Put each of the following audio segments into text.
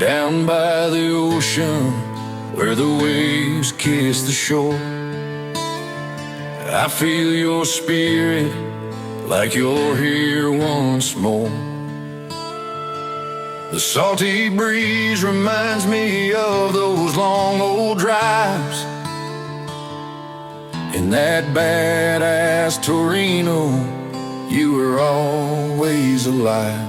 down by the ocean where the waves kiss the shore. I feel your spirit like you're here once more. The salty breeze reminds me of those long old drives in that badass Torino. You were always alive.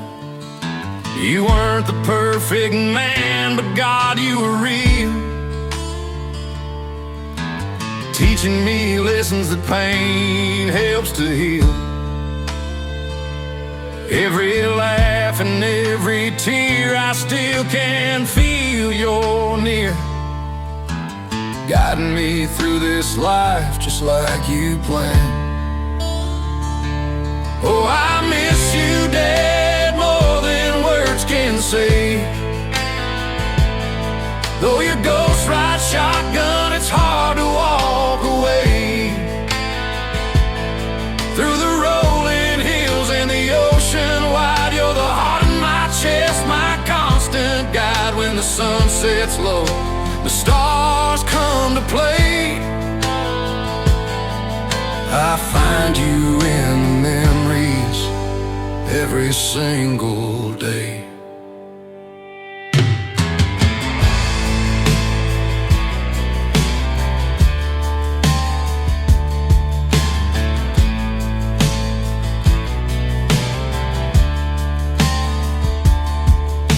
You weren't the perfect man, but God, you were real, teaching me lessons that pain helps to heal. Every laugh and every tear, I still can feel you're near, guiding me through this life just like you planned. Oh, I miss you, Dad, more than words can say. Though your ghost rides shotgun, it's hard to walk away. Through the rolling hills and the ocean wide, you're the heart in my chest, my constant guide. When the sun sets low, the stars come to play, I find you in the memories every single day.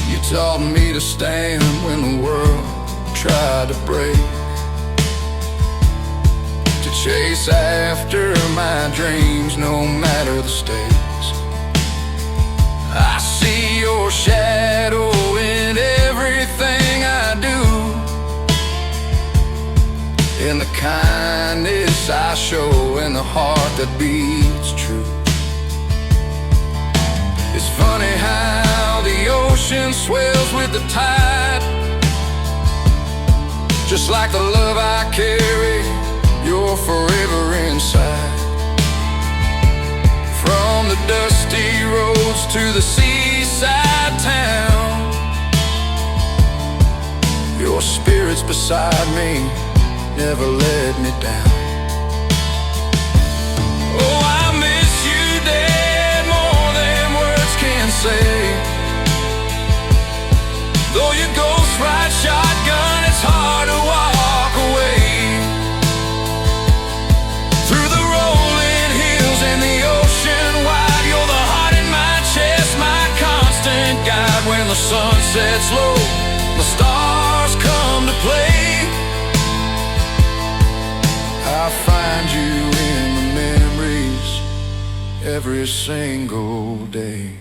You taught me to stand when the world tried to break, to chase after my dreams no matter the stakes. I see your shadow in everything I do, in the kindness I show, in the heart that beats true. It's funny how the ocean swells with the tide, just like the love I carry, you're forever inside. From the dusty roads to the seaside town, your spirit's beside me, never let me down. Oh, I miss you, Dad, more than words can say. Though your ghost rides shotgun, it's hard to walk away. Through the rolling hills and the ocean wide, you're the heart in my chest, my constant guide. When the sun sets low, the stars come to play, I find you in the memories every single day.